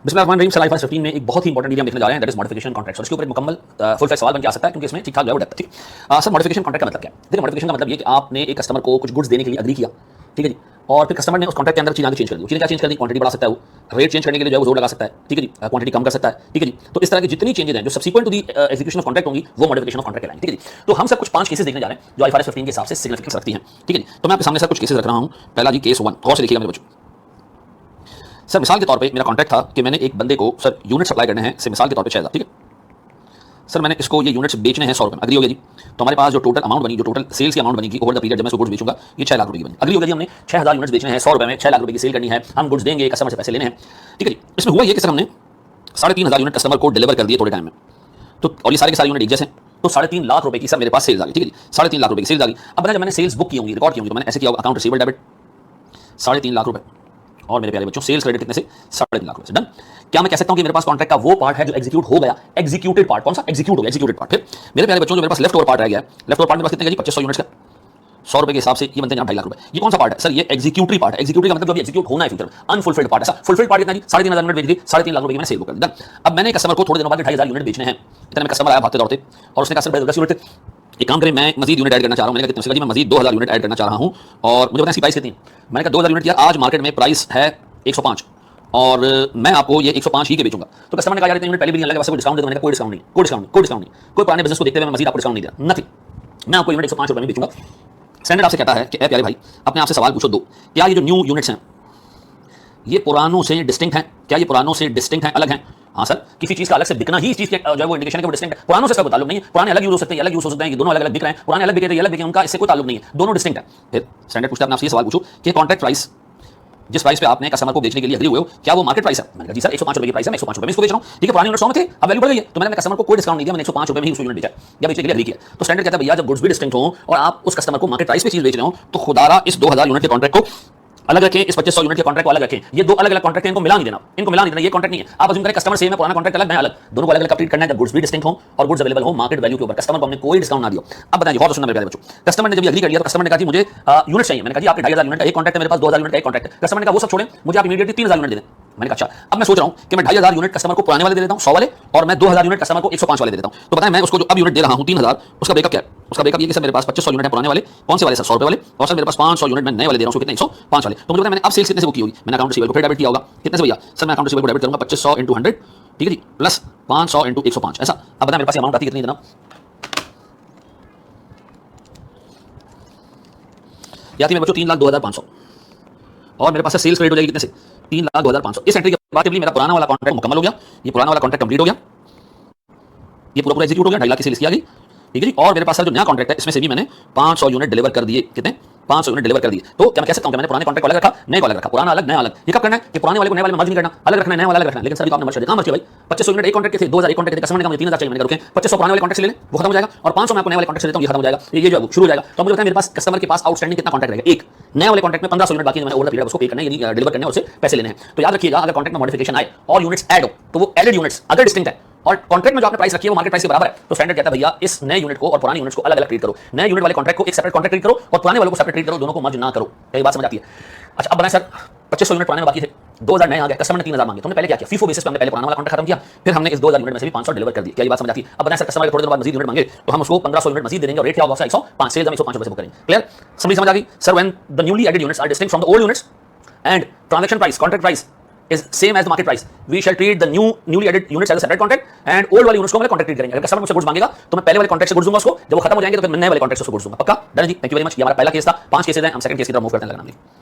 बिस्मिल्लाहिर्रहमानिर्रहीम सलाह 15 में एक बहुत ही इंपॉर्टेंट मीडियम देखने जा रहे हैं, दैट इज मॉडिफिकेशन कॉन्ट्रैक्ट। और इसके ऊपर एक मुकम्मल फुल फ्लैश सवाल बन के आ सकता है क्योंकि इसमें ठीक ठाक जो है वो डेप्थ ठीक। सर मॉडिफिकेशन कॉन्ट्रैक्ट का मतलब क्या है? देखिए मॉडिफिकेशन का मतलब ये कि आपने एक कस्टमर को कुछ गुड्स देने के लिए एग्री किया, ठीक है जी, और फिर कस्टमर ने उस कॉन्ट्रैक्ट के अंदर चीज़ आगे चेंज कर दी। चीज़ें क्या चेंज कर दी? क्वांटिटी बढ़ा सकता है, वो रेट चेंज करने के लिए जो है वो जोर लगा सकता है, ठीक है जी, क्वांटिटी कम कर सकता है, ठीक है जी। तो इस तरह की जितनी चेंजेस हैं जो subsequent to the execution of contract होंगी वो मॉडिफिकेशन ऑफ कॉन्ट्रैक्ट कहलाएंगी, ठीक है जी। तो हम सब कुछ 5 केसेस देखने जा रहे हैं जो IFRS 15 के हिसाब से सिग्निफिकेंस रखती हैं, ठीक है जी। तो मैं आपके सामने सर कुछ केसेस रख रहा हूँ। पहला जी केस 1, गौर से देखिएगा मेरे बच्चों। सर मिसाल के तौर पे मेरा कॉन्ट्रैक्ट था कि मैंने एक बंदे को सर यूनिट सप्लाई करने हैं, से मिसाल के तौर पे 6000, ठीक है सर। मैंने इसको ये यूनिट्स बेचने हैं 100 रुपये, अग्री हो गया जी। तो हमारे पास जो टोटल अमाउंट बनी, जो टोटल सेल्स की अमाउंट बनेगी ओवर द पीरियड जब मैं इसको गुड्स बेचूंगा, ये 6 लाख रुपये की बनी, अग्री हो गया जी। हमने 6000 यूनिट्स बेचने हैं 100 रुपये में, 6 लाख रुपये की सेल करनी है, हम गुड्स देंगे, कस्टमर से पैसे लेने हैं, ठीक है जी। इसमें हुआ ये कि सर हमने 3500 यूनिट कस्टमर को डिलीवर कर दिए थोड़े टाइम में, तो और ये सारे के सारे यूनिट एक जैसे, तो 3.5 लाख रुपये की सर मेरे पास सेल्स आ गई, ठीक है जी। 3.5 लाख रुपये की सेल्स आ गई। अब जब मैंने सेल्स बुक की होंगी, रिकॉर्ड की होंगी, तो मैंने ऐसे किया होगा अकाउंट रिसीवेबल डेबिट 3.5 लाख रुपए, और मेरे प्यारे बच्चों सेल्स क्रेडिट कितने से? 3.5 लाख रुपए से। डन। क्या मैं कह सकता हूं कि मेरे पास कॉन्ट्रैक्ट का वो पार्ट है जो एग्जीक्यूट हो गया, एग्जीक्यूटेड पार्ट? कौन सा? एग्जीक्यूट हो गया, एग्जीक्यूटेड पार्ट। फिर मेरे प्यारे बच्चों जो मेरे पास लेफ्ट ओवर पार्ट रह गया है, लेफ्ट ओवर पार्ट मेरे पास कितने का जी? 2500 यूनिट्स का, 100 रुपए के हिसाब से ये बनते हैं 2.5 लाख रुपए। ये कौन सा पार्ट है सर? ये एग्जीक्यूटरी पार्ट है। एग्जीक्यूटरी का मतलब जो अभी एग्जीक्यूट होना है फ्यूचर में, अनफुलफिल्ड पार्ट है। फुलफिल्ड पार्ट कितना जी? 3500 यूनिट बेच दी, 3.5 लाख रुपए की मैंने सेल बुक कर दी। डन। अब मैंने कस्टमर को थोड़े दिनों बाद 2.5 यूनिट बेचने हैं, इतने में कस्टमर आया भागते दौड़ते और उसने कहा सर 10 यूनिट एक काम करें, मैं मजीद यूनिट ऐड करना चाह रहा हूं। मैंने कहा कितने? मैं मजीद 2000 यूनिट ऐड करना चाह रहा हूं और मुझे बताएं इसकी प्राइस कितनी है? मैंने कहा 2000 यूनिट यार आज मार्केट में प्राइस है 105 और मैं आपको ये 105 ही के बेचूंगा। तो कस्टमर ने कहा यार इतने यूनिट पहले भी नहीं लगा, वैसे कोई डिस्काउंट दे दो। मैंने कहा कोई डिस्काउंट नहीं, कोई डिस्काउंट नहीं, कोई डिस्काउंट नहीं, कोई पुराने बिजनेस को देखते हुए मैं मजीद आपको डिस्काउंट नहीं दे रहा, नथिंग। मैं आपको यूनिट 105 रुपए में बेचूंगा। स्टैंडर्ड आपसे कहता है कि प्यारे भाई अपने आपसे सवाल पूछो दो, क्या ये जो न्यू यूनिट्स हैं ये पुरानों से डिस्टिंक्ट हैं? क्या ये पुरानों से डिस्टिंक्ट हैं, अलग हैं? हाँ सर, किसी चीज का अलग से दिखना ही इस चीज के जो है वो इंडिकेशन है कि वो डिस्टिंक्ट है। पुरानों से इसका कोई ताल्लुक नहीं है। पुराने अलग यूज हो सकते हैं, अलग यूज हो सकते हैं, ये दोनों अलग अलग दिख रहे हैं, पुराने अलग दिखे थे, अलग दिखे, उनका इससे कोई ताल्लुक नहीं है, दोनों डिस्टिंक्ट है। फिर स्टैंडर्ड पूछता है आपसे ये सवाल पूछो कि कॉन्ट्रैक्ट प्राइस जिस प्राइस पे आपने कस्टमर को बेचने के लिए एग्री हुए हो, क्या वो मार्केट प्राइस है? मैंने कहा जी सर 105 रुपए की प्राइस है, मैं 105 रुपए में इसको बेच रहा हूं, ठीक है। पुराने यूनिट 100 में थे, अब वैल्यू बढ़ गई है, तो मैंने कस्टमर को कोई डिस्काउंट नहीं दिया, मैंने 105 रुपए में ही उसको यूनिट बेचा या बेचने के लिए एग्री किया। तो स्टैंडर्ड कहता है भैया जब गुड्स भी डिस्टिंक्ट हो और आप उस कस्टमर को मार्केट प्राइस पे चीज बेच रहे हो तो खुदारा इस 2000 यूनिट के कॉन्ट्रैक्ट को अलग रखें, इस 2500 यूनिट के कॉन्ट्रैक्ट को अलग रखें। ये दो अलग अलग कॉन्ट्रैक्ट हैं, इनको मिला नहीं देना, इनको मिला नहीं देना, ये कॉन्ट्रैक्ट नहीं है। आप अज्यूम करें कस्टमर सेम है, पुराना कॉन्ट्रैक्ट अलग, नया अलग, दोनों को अलग अलग ट्रीट करना है जब गुड्स भी डिस्टिंक्ट हो और गुड्स अवेलेबल हो मार्केट वैल्यू के ऊपर, कस्टमर को हमने कोई डिस्काउंट ना दिया। अब बताइए बहुत सुनना मेरे प्यारे बच्चों, कस्टमर ने जब एग्री कर लिया तो कस्टमर ने कहा जी मुझे यूनिट चाहिए। मैंने कहा जी आपके 2500 यूनिट का एक कॉन्ट्रैक्ट है, मेरे पास 2000 यूनिट का एक कॉन्ट्रैक्ट है। कस्टमर ने कहा वो सब छोड़ें, मुझे आप इमीडिएटली 3000 यूनिट दे दें। मैंने कहा अच्छा, अब मैं सोच रहा हूं कि मैं 2500 यूनिट कस्टमर को पुराने वाले दे देता हूं 100 वाले, और मैं 2000 यूनिट कस्टमर को 105 वाले दे देता हूं। तो बताएं मैं उसको जो अब यूनिट दे रहा हूं 3000, उसका ब्रेकअप क्या है? उसका ब्रेकअप ये कि सर मेरे पास 2500 यूनिट है पुराने वाले, कौन से वाले सर? 100 रुपए वाले, और सर मेरे पास 500 यूनिट मैं नए वाले दे रहा हूं, कितने? 105 वाले। तो मुझे बताएं मैंने अब सेल्स कितने से बुक की होगी? मैंने अकाउंट रिसीवेबल को फिर डेबिट किया होगा, कितने से भैया? सर मैं अकाउंट रिसीवेबल को डेबिट करूंगा 2500 × 100, ठीक है जी, प्लस 500 × 105, ऐसा। अब बताएं मेरे पास अमाउंट आती कितनी जनाब? या थी मेरे बच्चों 3,02,500, और मेरे पास सेल्स क्रेडिट हो जाएगी कितने से? 3,02,500। इस एंट्री के बाद मेरा पुराना वाला कॉन्ट्रैक्ट मुकम्मल हो गया, ये पुराना वाला कॉन्ट्रैक्ट कंप्लीट हो गया, ये पूरा एग्जीक्यूट हो गया, 2.5 लाख की सेल्स की आ गई, ठीक है जी। और मेरे पास सर जो नया कॉन्ट्रैक्ट है इसमें से भी मैंने 500 यूनिट डिलीवर कर दिए, कितने? 500 यूनिट डिलीवर कर दिए। तो क्या मैं कह सकता हूं कि मैंने पुराने कॉन्ट्रैक्ट को अलग रखा, नए को अलग रखा, पुराना अलग नया अलग? ये कब करना है कि पुराने वाले को नए वाले में मर्ज नहीं करना, अलग रखना है, नया वाला अलग रखना है। लेकिन सर आपने मर्ज कर दिया, मर्ज किया भाई। 2500 यूनिट एक कॉन्ट्रैक्ट के थे, 2000 एक कॉन्ट्रैक्ट के, कस्टमर ने कहा मुझे 3000 चाहिए, मैंने कहा रुके 2500 पुराने वाले कॉन्ट्रैक्ट से ले लें, वो खत्म हो जाएगा, और 500 मैं अपने नए वाले कॉन्ट्रैक्ट से लेता हूं, ये खत्म हो जाएगा, ये जो शुरू हो जाएगा। तो मुझे बताएं मेरे पास कस्टमर के पास आउटस्टैंडिंग कितना कॉन्ट्रैक्ट रहेगा? एक। नए वाले कॉन्ट्रैक्ट में 1500 यूनिट बाकी है, मैंने ओवर द पीरियड उसको पे करना है, यानी डिलीवर करने और उससे पैसे लेने हैं। तो याद रखिएगा अगर कॉन्ट्रैक्ट में मॉडिफिकेशन आए और यूनिट्स ऐड हो तो वो एडेड यूनिट्स अगर डिस्टिंक्ट है और कॉन्ट्रैक्ट में जो आपने प्राइस रखी है वो मार्केट प्राइस के बराबर है, तो स्टैंडर्ड कहता है भैया इस नए यूनिट को और पुराने यूनिट्स को अलग अलग ट्रीट करो। नए यूनिट वाले कॉन्ट्रैक्ट को एक सेपरेट कॉन्ट्रैक्ट ट्रीट करो और पुराने वाले को सेपरेट ट्रीट करो, दोनों को मर्ज ना करो। ये बात समझ आती है? अच्छा अब बनाए सर 2500 यूनिट पुराने में बाकी थे, 2000 नए आ गए, कस्टमर ने 3000 मांगे, तो हमने पहले क्या किया? फीफो बेसिस पे हमने पहले पुराना वाला कॉन्ट्रैक्ट खत्म किया, फिर हमने इस 2000 यूनिट में से भी 500 डिलीवर कर दिया। क्या ये बात समझ आती है? अब बनाए सर कस्टमर के थोड़े दिनों बाद मजीद यूनिट मांगे तो हम उसको 1500 यूनिट मजीद दे देंगे और रेट क्या होगा? 105, सेल्स हम 105 रुपए से बुक करेंगे। क्लियर? समझ आ गई sir? When the newly added units are distinct from the old units and transaction price, contract price is same as the market price, we shall treat the newly added units as a separate contract and old वाले units को हम contract treat करेंगे। अगर customer मुझसे goods मांगेगा तो मैं पहले वाले कॉन्ट्रैक्ट से गुड्स दूंगा उसको, जब वो खत्म हो जाएंगे तो फिर मैं नए वाले कॉन्ट्रैक्ट से उसको गुड्स दूंगा। पक्का? डन जी, थैंक यू वेरी मच। ये हमारा पहला केस था, 5 केसेस हैं, हम सेकंड केस की तरफ मूव करते हैं। लगना